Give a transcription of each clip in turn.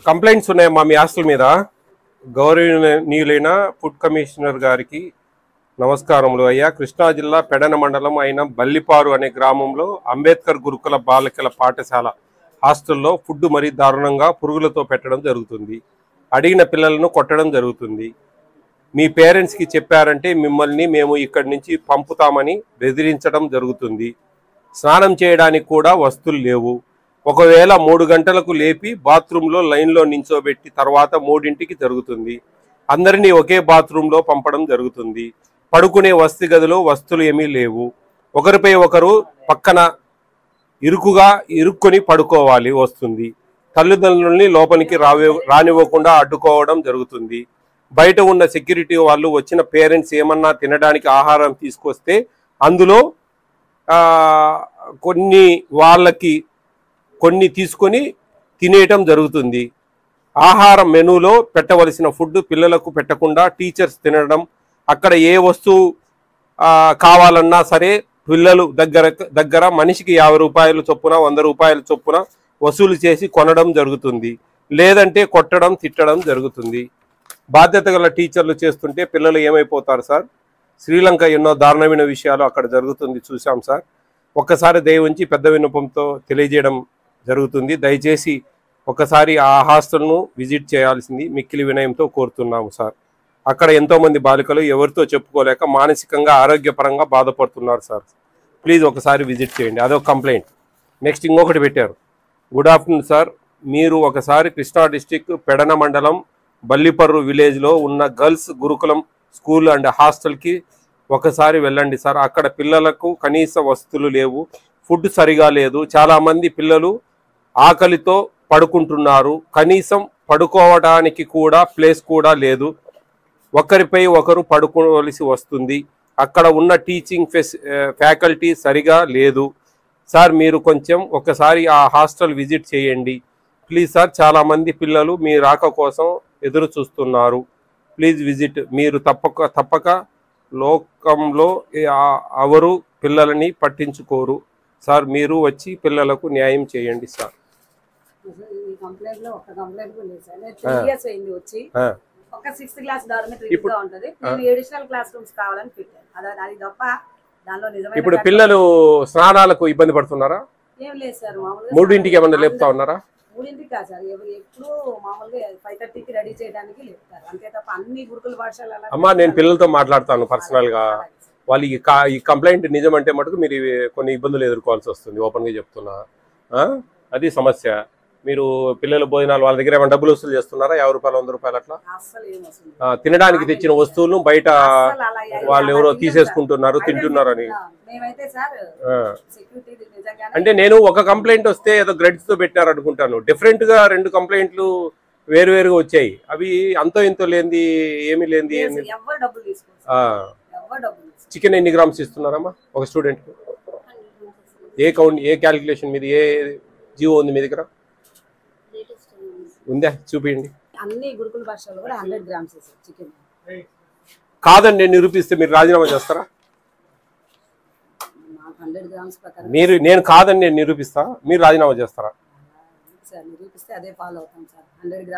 Complaints ఉన్నాయమ్మా మీ hostel మీద. గౌరవనీయులైన ఫుడ్ కమిషనర్ గారికి నమస్కారములు అయ్యా. కృష్ణా జిల్లా పెడన మండలం అయిన బల్లిపారు అనే గ్రామంలో అంబేద్కర్ గురుకుల బాలికల పాఠశాల హాస్టల్లో ఫుడ్ మరీ దారుణంగా పురుగులతో పెట్టడం జరుగుతుంది. అడిగిన పిల్లలను కొట్టడం జరుగుతుంది. మీ పేరెంట్స్కి చెప్పారంటే మిమ్మల్ని మేము ఇక్కడి నుంచి పంపుతామని బెదిరించడం జరుగుతుంది. స్నానం చేయడానికి కూడా వస్తువులు లేవు. ఒకవేళ 3 గంటలకు లేపి బాత్రూంలో లైన్లో నించోబెట్టి తర్వాత 3ంటికి జరుగుతుంది. అందరినీ ఒకే బాత్రూంలో పంపడం జరుగుతుంది. పడుకునే వసతి గదిలో వస్తువులు ఏమీ లేవు. ఒకరిపై ఒకరు పక్కన ఇరుక్కొని పడుకోవాలి వస్తుంది. తల్లిదండ్రుల్ని లోపలికి రానివ్వకుండా అడ్డుకోవడం జరుగుతుంది. బయట ఉన్న సెక్యూరిటీ వాళ్ళు వచ్చిన పేరెంట్స్ ఏమన్నా తినడానికి ఆహారం తీసుకొస్తే అందులో కొన్ని తీసుకొని తినేయటం జరుగుతుంది. ఆహారం మెనూలో పెట్టవలసిన ఫుడ్ పిల్లలకు పెట్టకుండా టీచర్స్ తినడం, అక్కడ ఏ వస్తువు కావాలన్నా సరే పిల్లలు దగ్గర మనిషికి 50 రూపాయలు చొప్పున 100 రూపాయల చొప్పున వసూలు చేసి కొనడం జరుగుతుంది. లేదంటే కొట్టడం తిట్టడం జరుగుతుంది. బాధ్యత గల టీచర్లు చేస్తుంటే పిల్లలు ఏమైపోతారు సార్? శ్రీలంక ఎన్నో దారుణమైన విషయాలు అక్కడ జరుగుతుంది చూసాం సార్. ఒక్కసారి దయ ఉంచి పెద్ద విన్నపంతో తెలియజేయడం జరుగుతుంది. దయచేసి ఒకసారి ఆ హాస్టల్ను విజిట్ చేయాల్సింది మిక్కిలి వినయంతో కోరుతున్నాము సార్. అక్కడ ఎంతోమంది బాలికలు ఎవరితో చెప్పుకోలేక మానసికంగా ఆరోగ్యపరంగా బాధపడుతున్నారు సార్. ప్లీజ్ ఒకసారి విజిట్ చేయండి. అదొక కంప్లైంట్. నెక్స్ట్ ఇంకొకటి పెట్టారు. గుడ్ ఆఫ్టర్నూన్ సార్, మీరు ఒకసారి కృష్ణా డిస్టిక్ పెడన మండలం బల్లిపర్రు విలేజ్లో ఉన్న గర్ల్స్ గురుకులం స్కూల్ అండ్ హాస్టల్కి ఒకసారి వెళ్ళండి సార్. అక్కడ పిల్లలకు కనీస వసతులు లేవు, ఫుడ్ సరిగా లేదు. చాలామంది పిల్లలు ఆకలితో పడుకుంటున్నారు. కనీసం పడుకోవడానికి కూడా ప్లేస్ కూడా లేదు. ఒకరిపై ఒకరు పడుకోవలసి వస్తుంది. అక్కడ ఉన్న టీచింగ్ ఫ్యాకల్టీ సరిగా లేదు సార్. మీరు కొంచెం ఒకసారి ఆ హాస్టల్ విజిట్ చేయండి ప్లీజ్ సార్. చాలామంది పిల్లలు మీ రాక కోసం ఎదురు చూస్తున్నారు. Please visit. మీరు తప్పక లోకంలో ఎవరు పిల్లలని పట్టించుకోరు సార్. మీరు వచ్చి పిల్లలకు న్యాయం చేయండి సార్. ఒక 6th క్లాస్ డార్మెటరీ గా ఉంటది. నేను అడిషనల్ క్లాస్ రూమ్స్ కావాలని పెట్టాను. అది తప్ప దానిలో నిజమైన ఇప్పుడు పిల్లలు స్నానాలకు ఇబ్బంది పడుతున్నారా? ఏం లేదు సార్. మామూలుగా 3ంటికి ఏమన్నా లేపుతా ఉన్నారా? 3ంటికి కాదు సార్. ఎప్పుడు మామూలుగా 5:30కి రెడీ చేయడానికి లేపుతారు అంతే తప్ప అన్ని గురుకుల పాఠశాలల. అమ్మా నేను పిల్లలతో మాట్లాడతాను పర్సనల్ గా. వాళ్ళు ఈ కంప్లైంట్ నిజమంటే మటుకు మీరు కొన్ని ఇబ్బందులు ఎదుర్కోవాల్సి వస్తుంది. ఓపెన్ గా చెప్తున్నా. అది సమస్య. మీరు పిల్లల భోజనాలు వాళ్ళ దగ్గర ఏమైనా డబ్బులు వసూలు చేస్తున్నారా? 50 రూపాయలు 100 రూపాయలు అట్లా? తినడానికి తెచ్చిన వస్తువులను బయట వాళ్ళు ఎవరో తీసేసుకుంటున్నారు, తింటున్నారని. అంటే నేను ఒక కంప్లైంట్ వస్తే ఏదో గ్రెడ్స్ తో పెట్టారు అనుకుంటాను. డిఫరెంట్ గా 2 కంప్లైంట్లు వేరువేరుగా వచ్చాయి. అవి అంతో ఇంతో లేనిది ఏమీ లేనిది. చికెన్ ఎన్ని గ్రామ్స్ ఇస్తున్నారమ్మా ఒక స్టూడెంట్? ఏ క్యాలిక్యులేషన్ మీది? ఏ జీవో ఉంది మీ దగ్గర? ఉందా? చూపించండి. అన్ని గురుకుల భాషలో కూడా 100 గ్రామ్స్ చికెన్. కాదని నేను నిరూపిస్తే మీరు రాజీనామా చేస్తారా? నేను కాదని నేను నిరూపిస్తా, మీరు రాజీనామా చేస్తారా?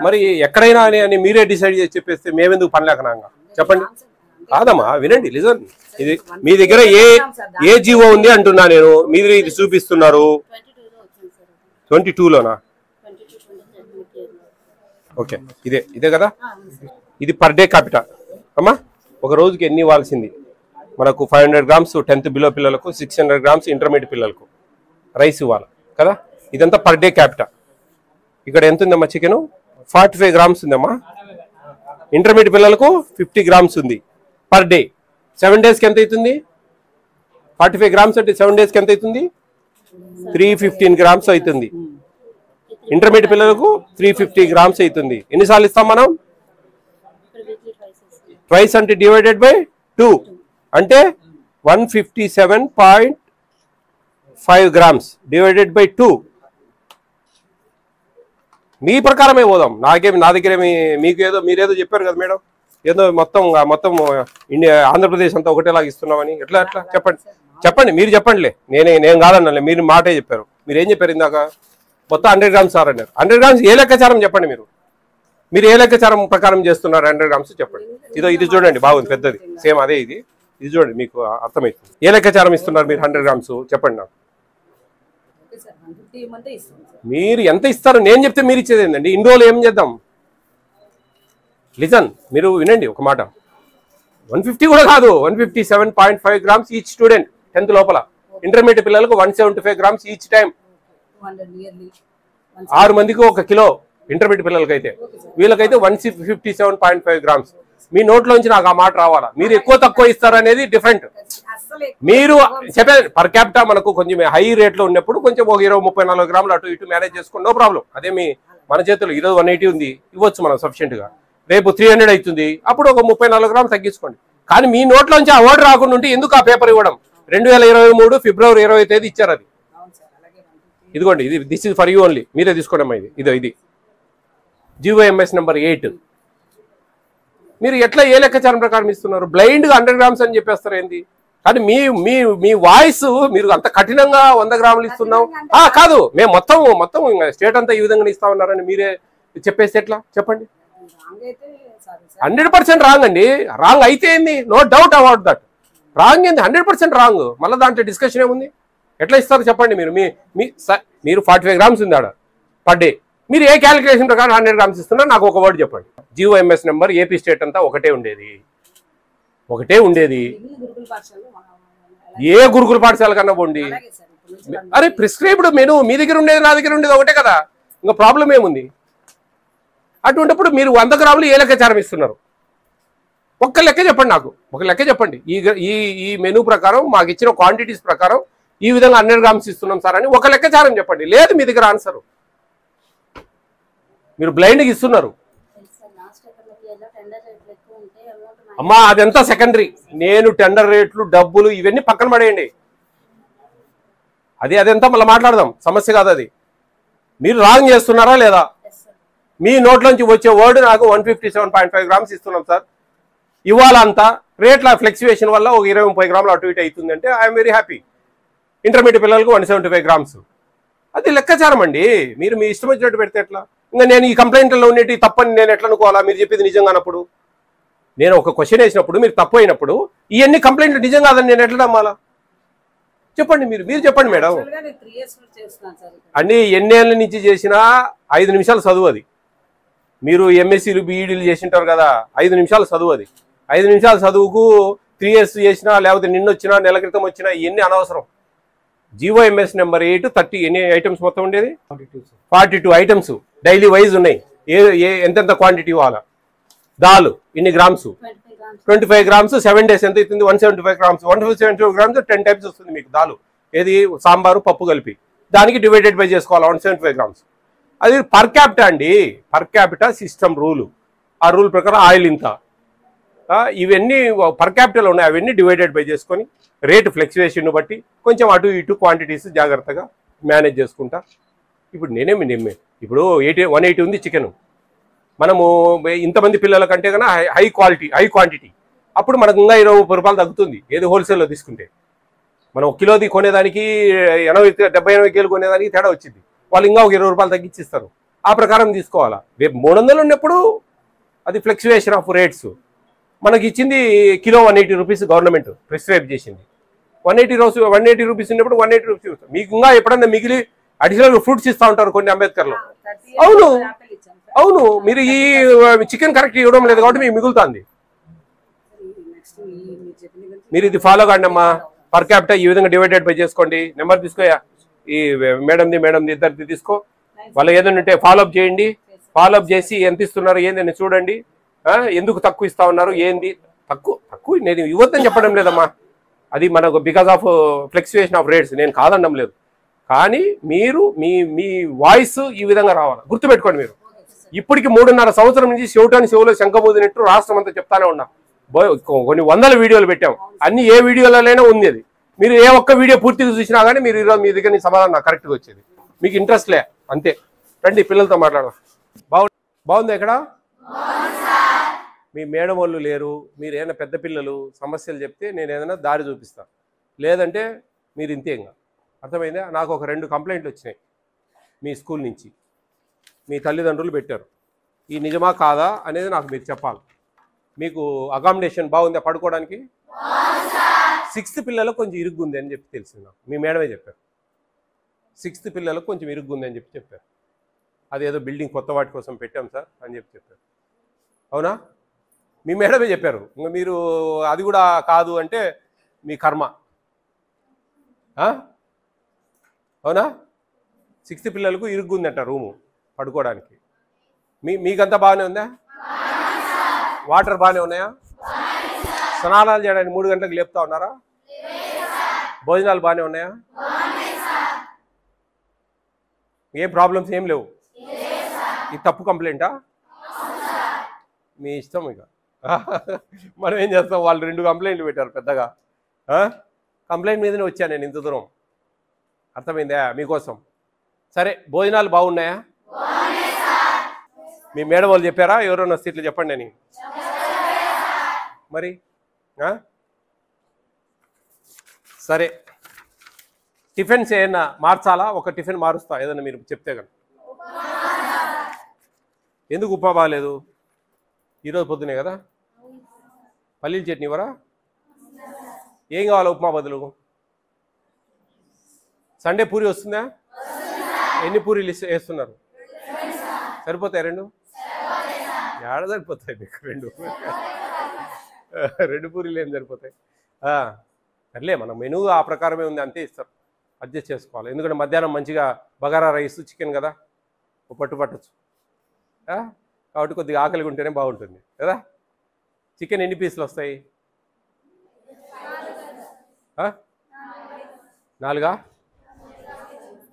మరి ఎక్కడైనా అని మీరే డిసైడ్ చేసి చెప్పేస్తే మేమెందుకు పని లేకనాగా? చెప్పండి. కాదమ్మా వినండి, లిజన్. ఇది మీ దగ్గర ఏ జీవో ఉంది అంటున్నా నేను. మీరు ఇది చూపిస్తున్నారు 22లోనా? ఓకే, ఇదే కదా. ఇది పర్ డే క్యాపిటా అమ్మా. ఒక రోజుకి ఎన్ని ఇవ్వాల్సింది మనకు? 500 గ్రామ్స్ 10th బిలో పిల్లలకు, 600 గ్రామ్స్ ఇంటర్మీడియట్ పిల్లలకు రైస్ ఇవ్వాలి కదా. ఇదంతా పర్ డే క్యాపిటా. ఇక్కడ ఎంత ఉందమ్మా? చికెన్ 45 గ్రామ్స్ ఉందమ్మా. ఇంటర్మీడియట్ పిల్లలకు 50 గ్రామ్స్ ఉంది పర్ డే. 7 డేస్కి ఎంత అవుతుంది? 45 గ్రామ్స్ అంటే 7 డేస్కి ఎంత అవుతుంది? 315 గ్రామ్స్ అవుతుంది. ఇంటర్మీడియట్ పిల్లలకు 350 గ్రామ్స్ అవుతుంది. ఎన్నిసార్లు ఇస్తాం మనం? ట్వైస్ అంటే డివైడెడ్ బై 2 అంటే 157.5 గ్రామ్స్ డివైడెడ్ బై 2. మీ ప్రకారమే పోదాం. నా దగ్గర మీకు ఏదో మీరేదో చెప్పారు కదా మేడం, ఏదో మొత్తం ఇండియా ఆంధ్రప్రదేశ్ అంతా ఒకటేలాగా ఇస్తున్నామని. ఎట్లా చెప్పండి. మీరు చెప్పండిలే. నేను కాదన్నా, మీరు మాటే చెప్పారు. మీరు ఏం చెప్పారు ఇందాక? మొత్తం 100 గ్రామ్స్ సార్ అన్నారు. 100 గ్రామ్స్ ఏ లెక్కచారం చెప్పండి మీరు ఏ లెక్కచారం ప్రకారం చేస్తున్నారు 100 గ్రామ్స్ చెప్పండి. ఇది చూడండి బాగుంది, పెద్దది సేమ్ అదే ఇది చూడండి, మీకు అర్థమవుతుంది. ఏ లెక్కచారం ఇస్తున్నారు మీరు 100 గ్రామ్స్ చెప్పండి నాకు. మీరు ఎంత ఇస్తారు నేను చెప్తే మీరు ఇచ్చేది ఏంటండి? ఇన్ని రోజులు ఏం చేద్దాం? లిజన్, మీరు వినండి ఒక మాట. 150 కూడా కాదు, 157.5 గ్రామ్స్ ఈచ్ స్టూడెంట్ 10th లోపల. ఇంటర్మీడియట్ పిల్లలకు 175 గ్రామ్స్ ఈచ్ టైం. 6 మందికి 1 కిలో ఇంటర్మీడియట్ పిల్లలకైతే. వీళ్ళకైతే 157.5 గ్రామ్స్. మీ నోట్లోంచి నాకు ఆ మాట రావాలా? మీరు ఎక్కువ తక్కువ ఇస్తారనేది డిఫరెంట్. మీరు చెప్పేది పర్ క్యాపిటా మనకు కొంచెం హై రేట్లో ఉన్నప్పుడు కొంచెం ఒక 20-30-40 గ్రాములు అటు ఇటు మేనేజ్ చేసుకోండి, నో ప్రాబ్లం. అదే మన చేతులు ఈరోజు 180 ఉంది, ఇవ్వచ్చు మనం సఫిషియెంట్ గా. రేపు 300 అవుతుంది, అప్పుడు ఒక 30-40 గ్రాములు తగ్గించుకోండి. కానీ మీ నోట్లోంచి ఆ వర్డ్ రాకుండా ఉంటే ఎందుకు ఆ పేపర్ ఇవ్వడం? 2023 ఫిబ్రవరి 20 తేదీ ఇచ్చారు అది. ఇదిగోండి, this is for you only, మీరే తీసుకోండి అమ్మా. ఇది GOMS నెంబర్ 8. మీరు ఎట్లా ఏ లెక్కచారం ప్రకారం ఇస్తున్నారు? బ్లైండ్ గా 100 గ్రామ్స్ అని చెప్పేస్తారు ఏంది? కానీ మీ వాయిస్ మీరు అంత కఠినంగా 100 గ్రాములు ఇస్తున్నాం కాదు, మేము మొత్తం స్టేట్ అంతా ఈ విధంగా ఇస్తా ఉన్నారని మీరే చెప్పేస్తే ఎట్లా చెప్పండి? 100% రాంగ్ అండి. రాంగ్ అయితే ఏంది? No doubt about that. Wrong ఏంది? 100% రాంగ్. మళ్ళీ దాంట్లో డిస్కషన్ ఏముంది? ఎట్లా ఇస్తారు చెప్పండి? మీరు 45 గ్రామ్స్ ఉంది ఆడ పర్ డే. మీరు ఏ క్యాలిక్యులేషన్ ప్రకారం 100 గ్రామ్స్ ఇస్తున్నారు నాకు ఒక వర్డ్ చెప్పండి. GOMS నెంబర్ ఏపీ స్టేట్ అంతా ఒకటే ఉండేది. ఏ గురుకుల పాఠశాల కన్నా పోండి. అరే ప్రిస్క్రైబ్డ్ మెనూ మీ దగ్గర ఉండేది నా దగ్గర ఉండేది ఒకటే కదా, ఇంకా ప్రాబ్లం ఏముంది? అటువంటిప్పుడు మీరు 100 గ్రాములు ఏ లెక్కచారం ఇస్తున్నారు? ఒక్క లెక్క చెప్పండి నాకు, ఒక లెక్క చెప్పండి. ఈ మెనూ ప్రకారం మాకు ఇచ్చిన క్వాంటిటీస్ ప్రకారం ఈ విధంగా 100 గ్రామ్స్ ఇస్తున్నాం సార్ అని ఒక లెక్కచారం చెప్పండి. లేదు మీ దగ్గర ఆన్సర్, మీరు బ్లైండ్గా ఇస్తున్నారు. అమ్మా అదంతా సెకండరీ. నేను టెండర్ రేట్లు డబ్బులు ఇవన్నీ పక్కన పడేయండి, అదంతా మళ్ళీ మాట్లాడదాం, సమస్య కాదు అది. మీరు రాంగ్ చేస్తున్నారా లేదా? మీ నోట్లోంచి వచ్చే వర్డ్ నాకు 157.5 గ్రామ్స్ ఇస్తున్నాం సార్, ఇవ్వాలంతా రేట్ల ఫ్లెక్చువేషన్ వల్ల ఒక 20-30 గ్రాములు అటు ఇటు అవుతుంది అంటే ఐఎమ్ వెరీ హ్యాపీ. ఇంటర్మీడియట్ పిల్లలకు 175 గ్రామ్స్, అది లెక్కచారం అండి. మీరు మీ ఇష్టం వచ్చినట్టు పెడితే ఎట్లా? ఇంకా నేను ఈ కంప్లైంట్లో ఉండేటి తప్పని నేను ఎట్లా అనుకోవాలా? మీరు చెప్పేది నిజంగా అన్నప్పుడు, నేను ఒక క్వశ్చన్ వేసినప్పుడు మీరు తప్పు అయినప్పుడు ఇవన్నీ కంప్లైంట్లు నిజం కాదని నేను ఎట్లా నమ్మాలా? చెప్పండి, మీరు చెప్పండి మేడం. అన్ని ఎన్నేళ్ళ నుంచి చేసినా 5 నిమిషాలు చదువు అది. మీరు ఎంఎస్సీలు బీఈడీలు చేసింటారు కదా, 5 నిమిషాలు చదువు అది. 5 నిమిషాల చదువుకు 3 ఇయర్స్ చేసినా లేకపోతే నిన్నొచ్చినా నెల క్రితం వచ్చినా ఇవన్నీ అనవసరం. GOMS నెంబర్ 8 30 ఎన్ని ఐటమ్స్ మొత్తం ఉండేది? 42 ఐటమ్స్ డైలీ వైజ్ ఉన్నాయి. ఎంతెంత క్వాంటిటీ ఇవ్వాలా? దాల్ ఇన్ని గ్రామ్స్, 25 గ్రామ్స్ 7 days ఎంత అవుతుంది? 175 గ్రామ్స్. 175 గ్రామ్స్ 10 టైమ్స్ వస్తుంది మీకు దాలు. ఏది? సాంబారు పప్పు కలిపి. దానికి డివైడెడ్ బై చేసుకోవాలి 175 గ్రామ్స్. అది పర్ క్యాపిటా అండి, పర్ క్యాపిటా సిస్టమ్ రూలు. ఆ రూల్ ప్రకారం ఆయిల్ ఇంత, ఇవన్నీ పర్ క్యాపిటల్ ఉన్నాయి, అవన్నీ డివైడెడ్ బై చేసుకొని రేటు ఫ్లెక్చువేషన్ బట్టి కొంచెం అటు ఇటు క్వాంటిటీస్ జాగ్రత్తగా మేనేజ్ చేసుకుంటా. ఇప్పుడు ఇప్పుడు 180 ఉంది చికెన్, మనము ఇంతమంది పిల్లల కంటే కన్నా హై క్వాంటిటీ, అప్పుడు మనకు ఇంకా 20-30 రూపాయలు తగ్గుతుంది. ఏది? హోల్సేల్లో తీసుకుంటే మనం 1 కిలోది కొనేదానికి 70-80 కేలు కొనేదానికి తేడా వచ్చింది. వాళ్ళు ఇంకా ఒక 20 రూపాయలు తగ్గించిస్తారు. ఆ ప్రకారం తీసుకోవాలా? రేపు 300 ఉన్నప్పుడు అది ఫ్లెక్చువేషన్ ఆఫ్ రేట్స్. మనకి ఇచ్చింది కిలో 180 రూపీస్ గవర్నమెంట్ ప్రిస్క్రైబ్ చేసింది. 180 రూపీస్ ఉన్నప్పుడు 180 రూపీస్. మీకు ఇంకా ఎప్పుడన్నా మిగిలి అడిషనల్ ఫ్రూట్స్ ఇస్తూ ఉంటారు కొన్ని అంబేద్కర్లో. అవును మీరు ఈ చికెన్ కరెక్ట్ ఇవ్వడం లేదు కాబట్టి మీకు మిగులుతుంది. మీరు ఇది ఫాలో కాండి అమ్మా. పర్ క్యాపిటా ఈ విధంగా డివైడెడ్ బై చేసుకోండి. నెంబర్ తీసుకోయా, ఈ మేడంది ఇద్దరిది తీసుకో. వాళ్ళు ఏదైనా ఉంటే ఫాలోఅప్ చేయండి. ఫాలోఅప్ చేసి ఎంత ఇస్తున్నారు ఏందని చూడండి. ఎందుకు తక్కువ ఇస్తా ఉన్నారు ఏంది? తక్కువ నేను ఇవ్వద్దని చెప్పడం లేదమ్మా, అది మనకు బికాస్ ఆఫ్ ఫ్లెక్చువేషన్ ఆఫ్ రేట్స్, నేను కాదనడం లేదు. కానీ మీరు మీ వాయిస్ ఈ విధంగా రావాలి, గుర్తుపెట్టుకోండి. మీరు ఇప్పటికి 3.5 సంవత్సరం నుంచి చెవులో శంఖమూదినట్టు రాష్ట్రం అంతా చెప్తానే ఉన్నా. కొన్ని 100 వీడియోలు పెట్టాం, అన్ని ఏ వీడియోలైనా ఉంది. అది మీరు ఏ ఒక్క వీడియో పూర్తిగా చూసినా కానీ మీరు ఈరోజు మీ దగ్గర సమాధానం నాకు కరెక్ట్గా వచ్చేది. మీకు ఇంట్రెస్ట్ లే అంతే. రండి పిల్లలతో మాట్లాడదాం. బాగుంది ఇక్కడ? మీ మేడం వాళ్ళు లేరు, మీరు ఏదైనా పెద్ద పిల్లలు సమస్యలు చెప్తే నేను ఏదైనా దారి చూపిస్తాను, లేదంటే మీరు ఇంతే. ఇంకా అర్థమైందా? నాకు ఒక 2 కంప్లైంట్లు వచ్చినాయి. మీ స్కూల్ నుంచి మీ తల్లిదండ్రులు పెట్టారు. ఈ నిజమా కాదా అనేది నాకు మీరు చెప్పాలి. మీకు అకామిడేషన్ బాగుందా పడుకోవడానికి? 6th పిల్లలకు కొంచెం ఇరుగ్గుంది అని చెప్పి తెలిసింది నాకు. మీ మేడమే చెప్పారు 6th పిల్లలకు కొంచెం ఇరుగ్గుంది అని చెప్పారు. అదేదో బిల్డింగ్ కొత్త వాటి కోసం పెట్టాం సార్ అని చెప్పారు. అవునా? మీ మేడమే చెప్పారు. ఇంకా మీరు అది కూడా కాదు అంటే మీ కర్మ. అవునా? 6th పిల్లలకు ఇరుగ్గుందంట రూము పడుకోవడానికి. మీకంతా బాగానే ఉందా? వాటర్ బాగానే ఉన్నాయా? స్నానాలు చేయడానికి 3 గంటలకు లేపుతా ఉన్నారా? భోజనాలు బాగానే ఉన్నాయా? ఏం ప్రాబ్లమ్స్ ఏం లేవు? ఇది తప్పు కంప్లైంటా? మీ ఇష్టం. ఇక మనం ఏం చేస్తాం? వాళ్ళు 2 కంప్లైంట్లు పెట్టారు పెద్దగా. కంప్లైంట్ మీదనే వచ్చాను నేను ఇంత దూరం. అర్థమైందా మీకోసం? సరే, భోజనాలు బాగున్నాయా? మీ మేడం వాళ్ళు చెప్పారా ఎవరైనా సీట్లు చెప్పండి అని? మరి సరే, టిఫిన్స్ ఏమన్నా మార్చాలా? ఒక టిఫిన్ మారుస్తా ఏదన్నా మీరు చెప్తే కనుక. ఎందుకు ఉప్మా బాగాలేదు? ఈరోజు పొద్దునే కదా. పల్లీల చట్నీ ఇవ్వరా? ఏం కావాలా ఉప్మా బదులు? సండే పూరి వస్తుందా? ఎన్ని పూరీలు వేస్తున్నారు? సరిపోతాయి 2? ఏడ సరిపోతాయి మీకు 2 పూరీలు ఏం సరిపోతాయి? సర్లే, మన మెనూ ఆ ప్రకారమే ఉంది, అంతే ఇస్తారు. అడ్జస్ట్ చేసుకోవాలి. ఎందుకంటే మధ్యాహ్నం మంచిగా బగారా రైస్ చికెన్ కదా, పట్టచ్చు. కాబట్టి కొద్దిగా ఆకలిగా ఉంటేనే బాగుంటుంది కదా. చికెన్ ఎన్ని పీసులు వస్తాయి? 4?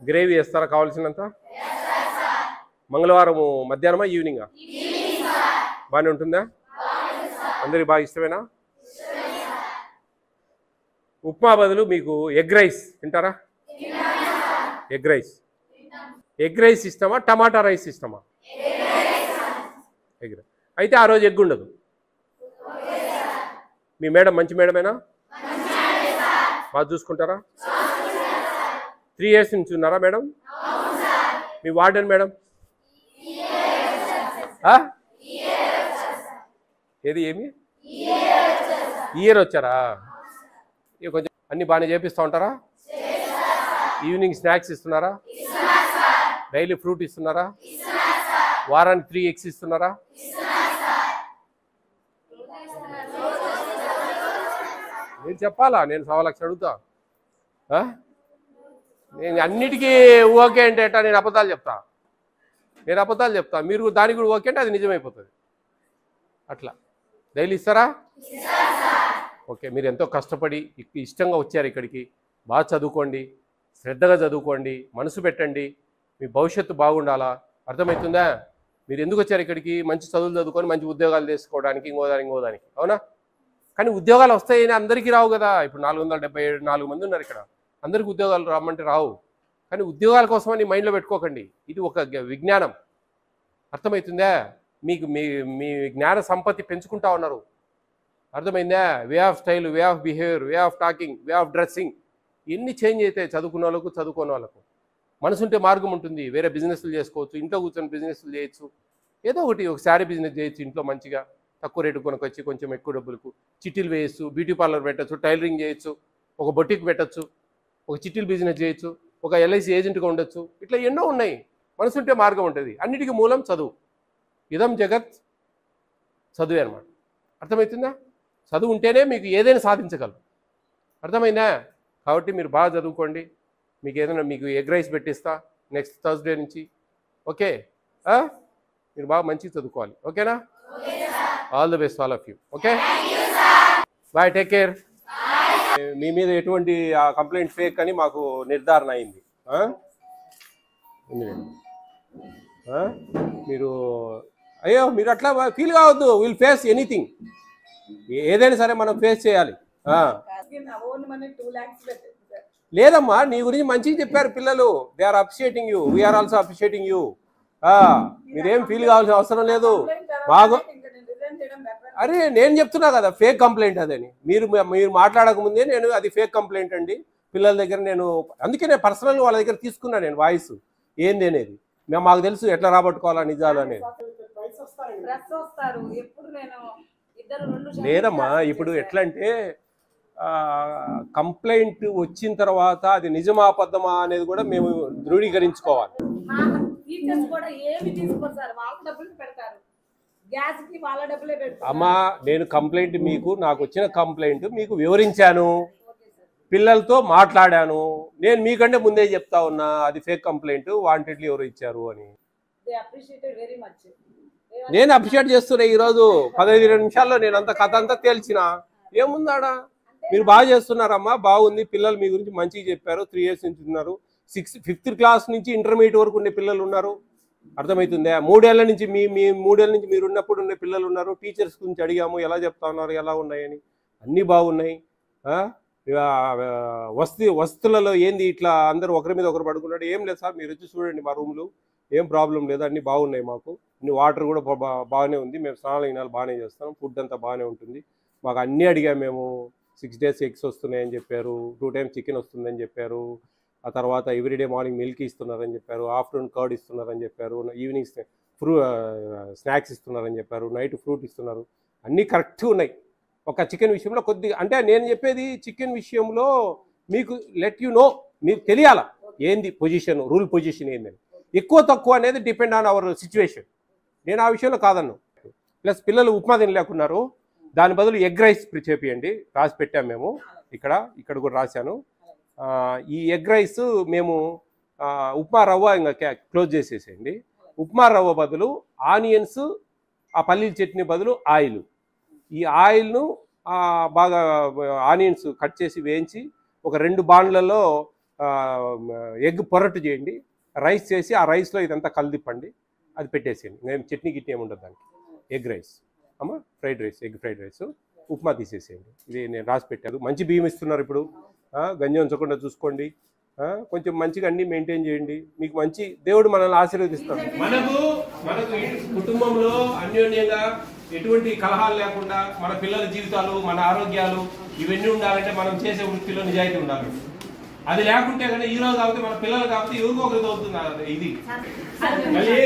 గ్రేవీ వేస్తారా కావాల్సినంత? మంగళవారం మధ్యాహ్నమా ఈవినింగా? బాగానే ఉంటుందా? అందరికి బాగా ఇష్టమేనా? ఉప్మా బదులు మీకు ఎగ్ రైస్ తింటారా? ఎగ్ రైస్ ఇష్టమా? టమాటా రైస్ ఇష్టమా? ఎగ్ రైస్ అయితే ఆ రోజు ఎగ్ ఉండదు. మీ మేడం మంచి మేడమేనా? బాగా చూసుకుంటారా? 3 years నుంచి ఉన్నారా మేడం? మీ వార్డెన్ మేడం ఏమి ఇయర్ వచ్చారా? కొంచెం అన్ని బాగానే చేపిస్తూ ఉంటారా? ఈవినింగ్ స్నాక్స్ ఇస్తున్నారా? డైలీ ఫ్రూట్ ఇస్తున్నారా? వారానికి 3 eggs ఇస్తున్నారా? నేను చెప్పాలా? నేను 1.25 లక్షలు అడుగుతా. నేను అన్నిటికీ ఓకే అంటే నేను అబద్ధాలు చెప్తా. మీరు దానికి కూడా ఓకే అంటే అది నిజమైపోతుంది. అట్లా డైలీ ఇస్తారా? ఓకే, మీరు ఎంతో కష్టపడి ఇష్టంగా వచ్చారు ఇక్కడికి. బాగా చదువుకోండి, శ్రద్ధగా చదువుకోండి, మనసు పెట్టండి. మీ భవిష్యత్తు బాగుండాలా. అర్థమవుతుందా? మీరు ఎందుకు వచ్చారు ఇక్కడికి? మంచి చదువులు చదువుకొని మంచి ఉద్యోగాలు చేసుకోవడానికి, ఇంకోదానికి. అవునా? కానీ ఉద్యోగాలు వస్తాయని అందరికీ రావు కదా. ఇప్పుడు 474 మంది ఉన్నారు ఇక్కడ. అందరికీ ఉద్యోగాలు రమ్మంటే రావు. కానీ ఉద్యోగాల కోసమని మైండ్లో పెట్టుకోకండి. ఇది ఒక విజ్ఞానం. అర్థమవుతుందా? మీకు మీ జ్ఞాన సంపత్తి పెంచుకుంటా ఉన్నారు. అర్థమైందా? Way of style, way of behaviour, way of talking, way of dressing ఎన్ని చేంజ్ అవుతాయి చదువుకున్న వాళ్ళకు, చదువుకోని వాళ్ళకు. మనసుంటే మార్గం ఉంటుంది. వేరే బిజినెస్లు చేసుకోవచ్చు, ఇంట్లో కూర్చొని బిజినెస్లు చేయొచ్చు. ఏదో ఒకటి, ఒక శారీ బిజినెస్ చేయొచ్చు ఇంట్లో మంచిగా, తక్కువ రేటు కొనుక్కొచ్చి కొంచెం ఎక్కువ డబ్బులకు. చిట్టీలు వేయచ్చు, బ్యూటీ పార్లర్ పెట్టచ్చు, టైలరింగ్ చేయొచ్చు, ఒక బొటిక్ పెట్టచ్చు, ఒక చిట్టీలు బిజినెస్ చేయొచ్చు, ఒక LIC ఏజెంట్గా ఉండొచ్చు. ఇట్లా ఎన్నో ఉన్నాయి. మనసుంటే మార్గం ఉంటుంది. అన్నిటికీ మూలం చదువు. ఇదం జగత్ చదువే అన్నమాట. అర్థమవుతుందా? చదువు ఉంటేనే మీకు ఏదైనా సాధించగలరు. అర్థమైందా? కాబట్టి మీరు బాగా చదువుకోండి. మీకు ఏదైనా మీకు ఎగ్ రైస్ పెట్టిస్తా నెక్స్ట్ థర్స్డే నుంచి. ఓకే? మీరు బాగా మంచిగా చదువుకోవాలి. ఓకేనా? All the best all of you. Okay, bye, take care. మీ మీద ఎటువంటి కంప్లైంట్ ఫేక్ అని మాకు నిర్ధారణ అయింది. మీరు అట్లా ఫీల్ కావద్దు. Will face anything. ఏదైనా సరే మనం ఫేస్ చేయాలి. లేదమ్మా, నీ గురించి మంచిగా చెప్పారు పిల్లలు. They are appreciating you, we are also appreciating you. మీరేం ఫీల్ కావాల్సిన అవసరం లేదు. బాగా అరే, నేను చెప్తున్నా కదా ఫేక్ కంప్లైంట్ అదని. మీరు మాట్లాడకముందే నేను అది ఫేక్ కంప్లైంట్ అండి పిల్లల దగ్గర. అందుకే నేను పర్సనల్ వాళ్ళ దగ్గర తీసుకున్నా నేను వాయిస్. ఏంది అనేది మాకు తెలుసు ఎట్లా రాబట్టుకోవాలా నిజాలు అనేది. లేదమ్మా, ఇప్పుడు ఎట్లా అంటే కంప్లైంట్ వచ్చిన తర్వాత అది నిజమా అబద్ధమా అనేది కూడా మేము ధృవీకరించుకోవాలి. అమ్మా నేను కంప్లైంట్ నాకు వచ్చిన కంప్లైంట్ మీకు వివరించాను, పిల్లలతో మాట్లాడాను. నేను మీకంటే ముందే చెప్తా ఉన్నా అది ఫేక్ కంప్లైంట్, వాంటెడ్లీ ఎవరు ఇచ్చారు అని. నేను అప్రిషియేట్ చేస్తున్నా. ఈరోజు 15-20 నిమిషాల్లో నేను అంత కథ అంతా తేల్చిన. ఏముందాడా, మీరు బాగా చేస్తున్నారమ్మా, బాగుంది. పిల్లలు మీ గురించి మంచిగా చెప్పారు. 3 years నుంచి ఉన్నారు. 5th క్లాస్ నుంచి ఇంటర్మీడియట్ వరకు ఉండే పిల్లలు ఉన్నారు. అర్థమవుతుందా? 3 ఏళ్ల నుంచి 3 ఏళ్ల నుంచి మీరు ఉన్నప్పుడు ఉండే పిల్లలు ఉన్నారు. టీచర్స్ గురించి అడిగాము, ఎలా చెప్తా ఉన్నారు, ఎలా ఉన్నాయని. అన్నీ బాగున్నాయి. వస్తువులలో ఏంది ఇట్లా అందరూ ఒకరి మీద ఒకరు పడుకున్నాడు? ఏం లేదు సార్, మీరు వచ్చి చూడండి మా రూమ్లు, ఏం ప్రాబ్లం లేదు, అన్నీ బాగున్నాయి. మాకు వాటర్ కూడా బాగానే ఉంది, మేము స్నానాలు గినాలు బాగానే చేస్తాం, ఫుడ్ అంతా బాగానే ఉంటుంది. మాకు అన్నీ అడిగా మేము. 6 days ఎగ్స్ వస్తున్నాయని చెప్పారు, 2 times చికెన్ వస్తుందని చెప్పారు. ఆ తర్వాత ఎవ్రీడే మార్నింగ్ మిల్క్ ఇస్తున్నారని చెప్పారు, ఆఫ్టర్నూన్ కర్డ్ ఇస్తున్నారని చెప్పారు, ఈవినింగ్ స్నాక్స్ ఇస్తున్నారని చెప్పారు, నైట్ ఫ్రూట్ ఇస్తున్నారు. అన్నీ కరెక్ట్గా ఉన్నాయి. ఒక చికెన్ విషయంలో కొద్దిగా అంటే నేను చెప్పేది చికెన్ విషయంలో మీకు మీకు తెలియాలా ఏంది పొజిషన్, రూల్ పొజిషన్ ఏందని. ఎక్కువ తక్కువ అనేది డిపెండ్ ఆన్ అవర్ సిచ్యువేషన్. నేను ఆ విషయంలో కాదన్ను. ప్లస్ పిల్లలు ఉప్మా తినలేకున్నారు, దాని బదులు ఎగ్ రైస్ చేపియండి, రాసి పెట్టాము మేము. ఇక్కడ కూడా రాశాను. ఈ ఎగ్ రైస్ మేము ఉప్మా రవ్వ ఇంకా క్లోజ్ చేసేసేయండి. ఉప్మా రవ్వ బదులు ఆనియన్స్, ఆ పల్లీల చట్నీ బదులు ఆయిల్. ఈ ఆయిల్ను బాగా ఆనియన్స్ కట్ చేసి వేయించి ఒక 2 బాండ్లలో ఎగ్ పొరట్టు చేయండి, రైస్ చేసి ఆ రైస్లో ఇదంతా కలిదిప్పండి, అది పెట్టేసేయండి. మేము చట్నీ గిట్నీ ఏమి ఉండదు దానికి. ఎగ్ రైస్ అమ్మ, fried rice, egg fried rice, upma తీసేసేయండి. ఇది నేను రాసి పెట్టాను. మంచి బియ్యం ఇస్తున్నారు ఇప్పుడు, గంజి ఉంచకుండా చూసుకోండి. కొంచెం మంచిగా అన్ని మెయింటైన్ చేయండి. మీకు మంచి దేవుడు మనల్ని ఆశీర్వదిస్తాడు. మనకు కుటుంబంలో అన్యోన్యంగా ఎటువంటి కలహాలు లేకుండా మన పిల్లల జీవితాలు, మన ఆరోగ్యాలు ఇవన్నీ ఉండాలంటే మనం చేసే వృత్తిలో నిజాయితీ ఉండాలి. అది లేకుంటే కానీ ఈ రోజు కాబట్టి మన పిల్లలు కాబట్టి ఎవరికో ఒకరికి అవుతుంది. ఇది మళ్ళీ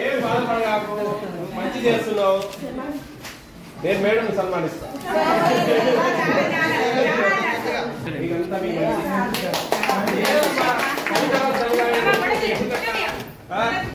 ఏం బాధపడగాకు, మంచి చేస్తున్నావు. నేను మేడం సన్మానిస్తాను.